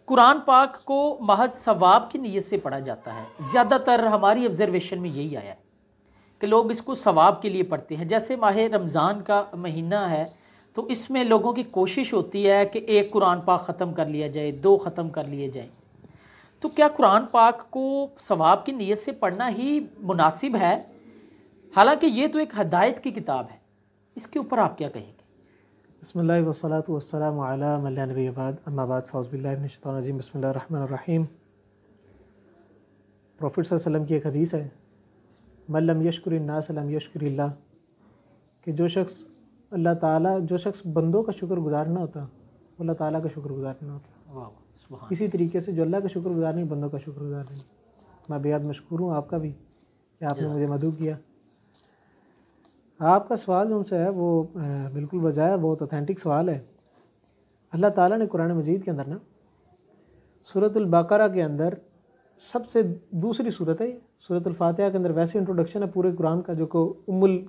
कुरान पाक को महज सवाब की नीयत से पढ़ा जाता है। ज़्यादातर हमारी ऑब्जर्वेशन में यही आया है कि लोग इसको सवाब के लिए पढ़ते हैं। जैसे माह रमज़ान का महीना है तो इसमें लोगों की कोशिश होती है कि एक कुरान पाक ख़त्म कर लिया जाए, 2 ख़त्म कर लिए जाए। तो क्या कुरान पाक को सवाब की नीयत से पढ़ना ही मुनासिब है? हालांकि ये तो एक हदायत की किताब है, इसके ऊपर आप क्या कहेंगे? बिस्मिल्लाह वस्सलातु वस्सलामु अला मन ला नबिय्य बाद, अम्मा बाद, फ़ौज़ु बिल्लाहि मिनश शैतानिर रजीम, बिस्मिल्लाहिर रहमानिर रहीम। प्रॉफिट सल्लल्लाहु अलैहि वसल्लम की एक हदीस है, मन लम यशकुरिन नास लम यशकुरिल्लाह, कि जो शख्स बंदों का शुक्रगुजार ना होता वो अल्लाह ताला का शुक्रगुजार ना होता। वाह, इसी तरीके से जो अल्लाह का शुक्रगुजार नहीं, बंदों का शुक्रगुजार नहीं। मैं बेहद मशकूर हूँ आपका भी कि आपने मुझे मदऊ किया। आपका सवाल जो उनसे है वो बिल्कुल वजह है, बहुत ऑथेंटिक सवाल है। अल्लाह ताला ने कुरान मजीद के अंदर ना सूरतुल बकरा के अंदर सबसे दूसरी सूरत है, सूरतुल फातिहा के अंदर वैसे इंट्रोडक्शन है पूरे कुरान का जो को उम्मुल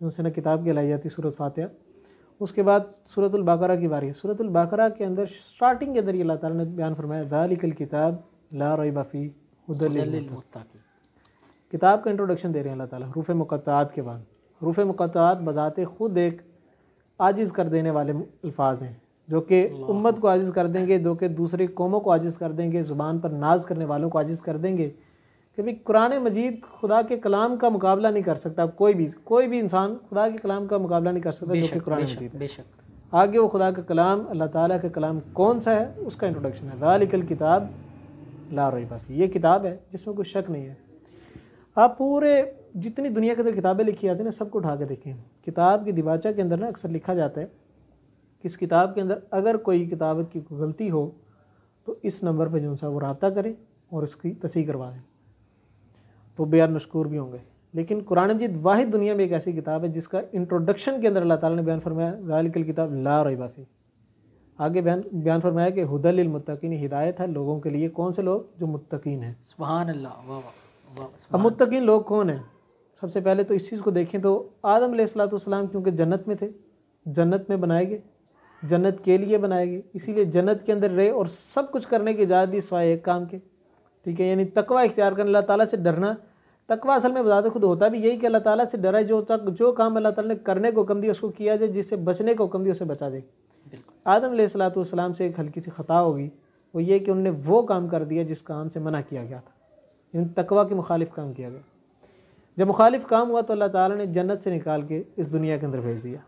उनसे ना किताब कहलाई जाती है सूरत फातिहा। उसके बाद सूरतुल बकरा की बारी है। सूरतुल बकरा के अंदर स्टार्टिंग के अंदर ये अल्लाह ताला ने बयान फरमाया, ज़ालिकल किताब ला रैब फीह हुदल लिल मुत्तकीन। किताब का इंट्रोडक्शन दे रहे हैं अल्लाह ताला हरूफ मुक़त्तआत के बाद। हरूफ मुक़त्तआत बजाते ख़ुद एक आजिज़ कर देने वाले अल्फाज हैं जो कि उम्मत को आजिज़ कर देंगे, जो कि दूसरी कौमों को आजिज़ कर देंगे, ज़ुबान पर नाज करने वालों को आजिज़ कर देंगे कि भाई कुरान मजीद खुदा के कलाम का मुकाबला नहीं कर सकता। कोई भी इंसान खुदा के कलाम का मुकाबला नहीं कर सकता जो कि कुरान मजीद है। बेशक आगे वो खुदा का कलाम, अल्लाह ताला का कलाम कौन सा है उसका इंट्रोडक्शन है, ज़ालिकल किताब ला रैब फीह। ये किताब है जिसमें कोई शक नहीं है। आप पूरे जितनी दुनिया के अंदर किताबें लिखी जाती हैं ना, सबको उठा के देखें। किताब की दिबाचा के अंदर ना अक्सर लिखा जाता है कि इस किताब के अंदर अगर कोई किताबत की कोई गलती हो तो इस नंबर पर जो सा वो रब्ता करें और उसकी तस्हीह करवा दें, तो बेहद मशकूर भी होंगे। लेकिन कुरान मजीद वाहिद दुनिया में एक ऐसी किताब है जिसका इंट्रोडक्शन के अंदर अल्लाह ताला ने बयान फरमाया, ज़ालिकल किताब ला रैब फीह। आगे बयान फरमाया कि हुदल लिल मुत्तकीन, हिदायत है लोगों के लिए। कौन से लोग? जो मुत्तकीन हैं। सुभान अल्लाह, वाह वाह। अब मुत्तकीन लोग कौन हैं? सबसे पहले तो इस चीज़ को देखें तो आदम अलैहिस्सलाम क्योंकि जन्नत में थे, जन्नत में बनाए गए, जन्नत के लिए बनाए गए, इसीलिए जन्नत के अंदर रहे और सब कुछ करने की इजाज़त दी सिवाय एक काम के, ठीक है, यानी तकवा इख्तियार करना, अल्लाह ताला से डरना। तकवा असल में बजाते खुद होता भी यही कि अल्लाह ताला से डरा, जो काम अल्लाह ताला ने करने को हुक्म दिया उसको किया जाए, जिससे बचने को हुक्म दिया उसे बचा दे। आदम अलैहिस्सलाम से एक हल्की सी ख़ता होगी, वो ये कि उन्होंने वो काम कर दिया जिस काम से मना किया गया था, यानी तकवा के मुखालिफ काम किया गया। जब मुखालिफ काम हुआ तो अल्लाह ताला ने जन्नत से निकाल के इस दुनिया के अंदर भेज दिया।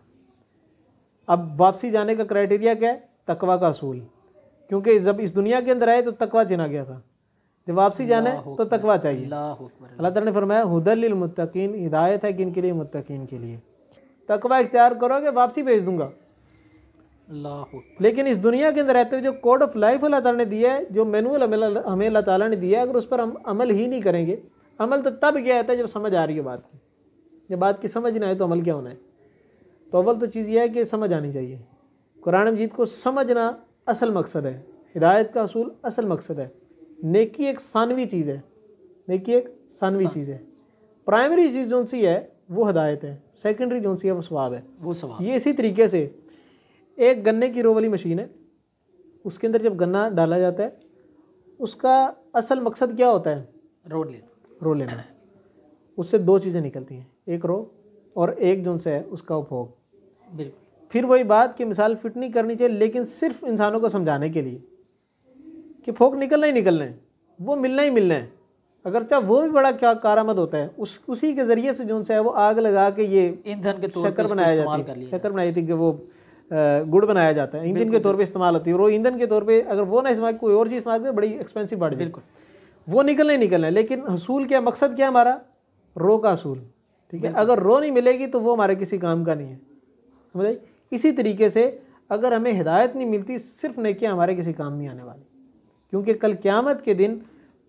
अब वापसी जाने का क्राइटेरिया क्या है? तकवा का असूल, क्योंकि जब इस दुनिया के अंदर आए तो तकवा चुना गया था, जब वापसी जाना है तो तकवा चाहिए। अल्लाह ताला ने फरमाया हुदल लिल मुत्तकीन, हिदायत है किन के लिए? मुत्तकीन के लिए। तकवा इख्तियार करोगे वापसी भेज दूंगा। लेकिन इस दुनिया के अंदर रहते हुए जो कोड ऑफ लाइफ अल्लाह ताला ने दिया है, जो मैनुअल हमें अल्लाह ताला ने दिया है, अगर उस पर हम अमल ही नहीं करेंगे, अमल तो तब किया जाता है जब समझ आ रही है बात की। जब बात की समझ ना आए तो अमल क्या होना है? तो अव्वल तो चीज़ यह है कि समझ आनी चाहिए। कुरान मजीद को समझना असल मकसद है, हिदायत का असूल असल मकसद है। नेकी एक सानवी चीज़ है, नेकी एक सानवी चीज़ है। प्राइमरी चीज़ जो सी है वो हिदायत है, सेकेंडरी जो सी है वो सवाब है, वो सवाब। ये इसी तरीके से एक गन्ने की रो वाली मशीन है, उसके अंदर जब गन्ना डाला जाता है उसका असल मकसद क्या होता है? रो लेना। उससे दो चीज़ें निकलती हैं, एक रो और एक जो है उसका उपभोग। बिल्कुल। फिर वही बात कि मिसाल फिट नहीं करनी चाहिए, लेकिन सिर्फ इंसानों को समझाने के लिए कि फोक निकलना ही निकलना है, वो मिलना ही मिलना है। अगर चाहे वो भी बड़ा क्या कारामद होता है, उसी के ज़रिए से जो है वो आग लगा के ये ईंधन के तौर पर शक्कर बनाया जाता है, शक्कर बनाई थी कि वो गुड़ बनाया जाता है, ईंधन के तौर पे इस्तेमाल होती है। और वो ईंधन के तौर पे अगर वो ना इस्तेमाल कोई और चीज़ इस्तेमाल करें बड़ी एक्सपेंसिव बढ़ जाए। बिल्कुल, वो निकलना ही निकलना है। लेकिन हसूल क्या, मकसद क्या हमारा? रो का असूल, ठीक है। अगर रो नहीं मिलेगी तो वो हमारे किसी काम का नहीं है, समझ आई? इसी तरीके से अगर हमें हिदायत नहीं मिलती, सिर्फ नेकियां हमारे किसी काम नहीं आने वाली। क्योंकि कल क़यामत के दिन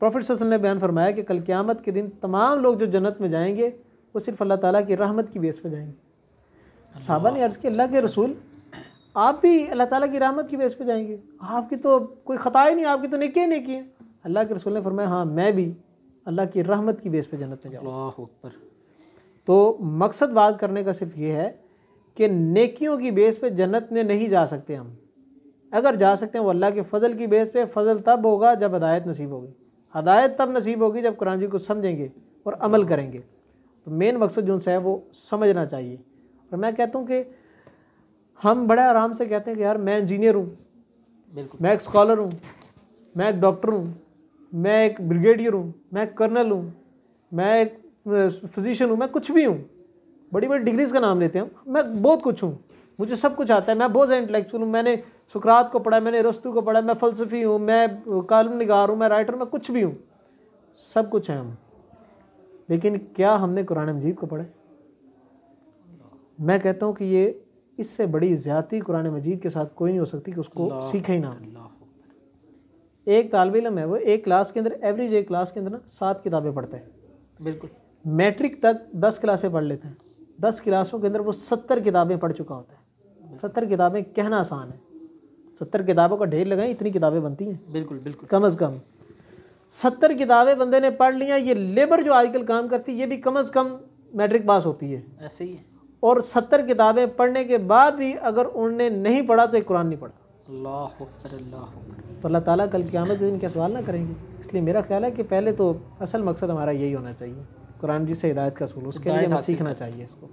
प्रॉफिट सल्लल्लाहु अलैहि वसल्लम ने बयान फरमाया कि कल क़यामत के दिन तमाम लोग जो जन्नत में जाएंगे वो सिर्फ अल्लाह ताला की रहमत की बेस पर जाएंगे। साहबा ने अर्ज़ की, अल्लाह के रसूल आप भी अल्लाह ताला की रहमत की बेस पे जाएंगे? आपकी तो कोई ख़ता ही नहीं, आपकी तो नेकी ही नेकी है। अल्लाह के रसूल ने फरमाया, हाँ मैं भी अल्लाह की रहमत की बेस पे जन्नत में जाऊँगा। तो मकसद बात करने का सिर्फ ये है कि नेकियों की बेस पे जन्नत में नहीं जा सकते हम, अगर जा सकते हैं वो अल्लाह के फ़ज़ल की बेस पे। फ़ज़ल तब होगा जब हदायत नसीब होगी। हदायत तब नसीब होगी जब कुरान जी को समझेंगे और अमल करेंगे। तो मेन मकसद जो है वो समझना चाहिए। और मैं कहता हूँ कि हम बड़े आराम से कहते हैं कि यार मैं इंजीनियर हूँ, बिल्कुल, मैं एक स्कॉलर हूँ, मैं एक डॉक्टर हूँ, मैं एक ब्रिगेडियर हूँ, मैं एक कर्नल हूँ, मैं एक फिजिशियन हूँ, मैं कुछ भी हूँ। बड़ी बड़ी डिग्रीज का नाम लेते हैं, मैं बहुत कुछ हूँ, मुझे सब कुछ आता है, मैं बहुत ज़्यादा इंटेलेक्चुअल हूँ, मैंने सुकरात को पढ़ा, मैंने अरस्तू को पढ़ा, मैं फ़लसफ़ी हूँ, मैं कालम निगार हूँ, मैं राइटर, मैं कुछ भी हूँ, सब कुछ है हम। लेकिन क्या हमने कुरान मजीद को पढ़ा? मैं कहता हूँ कि ये इससे बड़ी ज़्यादती कुरान मजीद के साथ कोई नहीं हो सकती कि उसको सीखे ही ना। एक तालिब इल्म है, वो एक क्लास के अंदर एवरेज एक क्लास के अंदर ना 7 किताबें पढ़ता है। बिल्कुल, मैट्रिक तक 10 क्लासें पढ़ लेते हैं। 10 क्लासों के अंदर वो 70 किताबें पढ़ चुका होता है। 70 किताबें कहना आसान है, 70 किताबों का ढेर लगाएं, इतनी किताबें बनती हैं। बिल्कुल, बिल्कुल, कम अज़ कम 70 किताबें बंदे ने पढ़ लिया। ये लेबर जो आजकल काम करती है ये भी कम अज़ कम मैट्रिक पास होती है। ऐसे ही है। और 70 किताबें पढ़ने के बाद भी अगर उन्होंने नहीं पढ़ा तो एक कुरान नहीं पढ़ा। अल्लाह अकबर, अल्लाह अकबर। तो अल्लाह ताला कल क़यामत के दिन क्या सवाल ना करेंगे। इसलिए मेरा ख्याल है कि पहले तो असल मकसद हमारा यही होना चाहिए, कुरान जी से हिदायत का असूल, उसके लिए हमें सीखना चाहिए इसको।